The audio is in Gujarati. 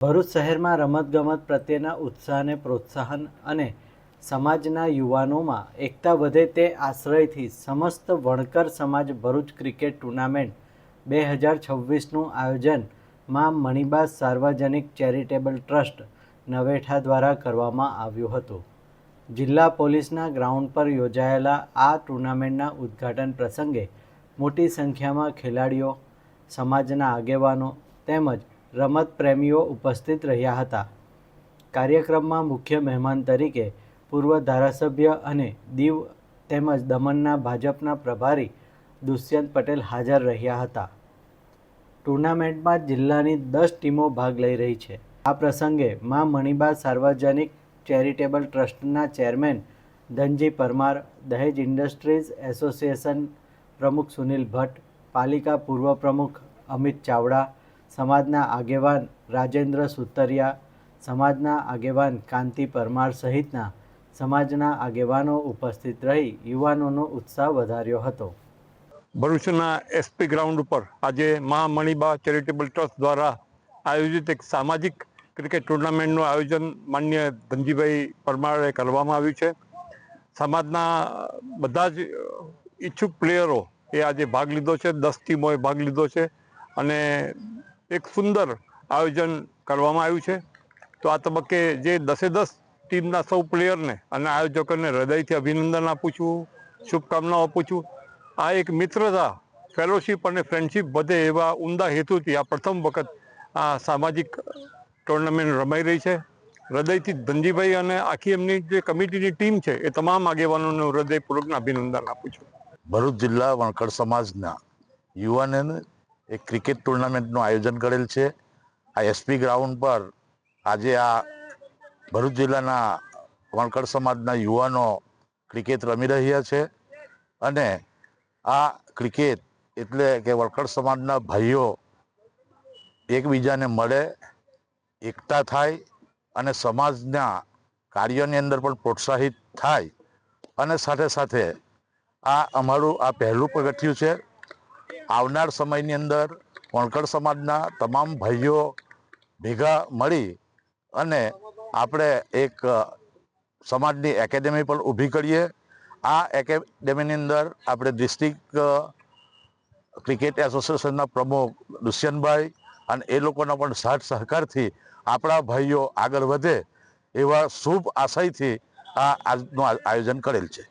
ભરૂચ શહેરમાં રમતગમત પ્રત્યેના ઉત્સાહને પ્રોત્સાહન અને સમાજના યુવાનોમાં એકતા વધે તે આશ્રયથી સમસ્ત વણકર સમાજ ભરૂચ ક્રિકેટ ટુર્નામેન્ટ 2026નું આયોજન માં મણિબા સાર્વજનિક ચેરિટેબલ ટ્રસ્ટ નવેઠા દ્વારા કરવામાં આવ્યું હતું। જિલ્લા પોલીસના ગ્રાઉન્ડ પર યોજાયેલા આ ટુર્નામેન્ટના ઉદ્ઘાટન પ્રસંગે મોટી સંખ્યામાં ખેલાડીઓ, સમાજના આગેવાનો તેમજ રમત પ્રેમીઓ ઉપસ્થિત રહ્યા હતા। કાર્યક્રમમાં મુખ્ય મહેમાન તરીકે પૂર્વ ધારાસભ્ય અને દીવ તેમજ દમણના ભાજપના પ્રભારી દુષ્યંત પટેલ હાજર રહ્યા હતા। ટુર્નામેન્ટમાં જિલ્લાની 10 ટીમો ભાગ લઈ રહી છે। આ પ્રસંગે માં મણિબા સાર્વજનિક ચેરિટેબલ ટ્રસ્ટના ચેરમેન ધનજી પરમાર, દહેજ ઇન્ડસ્ટ્રીઝ એસોસિએશન પ્રમુખ સુનિલ ભટ્ટ, પાલિકા પૂર્વ પ્રમુખ અમિત ચાવડા, સમાજના આગેવાન રાજેન્દ્ર સુતરિયા, સમાજના આગેવાન કાંતિ પરમાર સહિતના સમાજના આગેવાનો ઉપસ્થિત રહી યુવાનોનો ઉત્સાહ વધાર્યો હતો। ભરૂચના એસપી ગ્રાઉન્ડ ઉપર આજે માં મણિબા ચેરિટેબલ ટ્રસ્ટ દ્વારા આયોજિત એક સામાજિક ક્રિકેટ ટુર્નામેન્ટનું આયોજન માનનીય ધનજીભાઈ પરમારે કરવામાં આવ્યું છે। સમાજના બધા જ ઈચ્છુક પ્લેયરો એ આજે ભાગ લીધો છે। 10 ટીમોએ ભાગ લીધો છે અને એક સુંદર આયોજન કરવામાં આવ્યું છે। તો આ તબક્કે જે 10 ટીમના સૌ પ્લેયરને અને આયોજકોને હૃદયથી અભિનંદન આપું છું, શુભકામનાઓ આપું છું। આ એક મિત્રતા, ફેલોશિપ અને ફ્રેન્ડશિપ વધે એવા ઉમદા હેતુથી આ પ્રથમ વખત આ સામાજિક ટુર્નામેન્ટ રમાઈ રહી છે। હૃદયથી ધનજીભાઈ અને આખી એમની જે કમિટીની ટીમ છે એ તમામ આગેવાનોને હૃદયપૂર્વકના અભિનંદન આપું છું। ભરૂચ જિલ્લા વણકર સમાજના યુવાનોને એક ક્રિકેટ ટુર્નામેન્ટનું આયોજન કરેલ છે। આ એસપી ગ્રાઉન્ડ પર આજે આ ભરૂચ જિલ્લાના વણકર સમાજના યુવાનો ક્રિકેટ રમી રહ્યા છે અને આ ક્રિકેટ એટલે કે વણકર સમાજના ભાઈઓ એકબીજાને મળે, એકતા થાય અને સમાજના કાર્યોની અંદર પણ પ્રોત્સાહિત થાય અને સાથે સાથે આ અમારું આ પહેલું પગથિયું છે। આવનાર સમયની અંદર વણકર સમાજના તમામ ભાઈઓ ભેગા મળી અને આપણે એક સમાજની એકેડેમી પણ ઊભી કરીએ। આ એકેડેમીની અંદર આપણે ડિસ્ટ્રિક્ટ ક્રિકેટ એસોસિએશનના પ્રમુખ દુષ્યંતભાઈ અને એ લોકોના પણ સાથ સહકારથી આપણા ભાઈઓ આગળ વધે એવા શુભ આશયથી આ આજનું આયોજન કરેલ છે।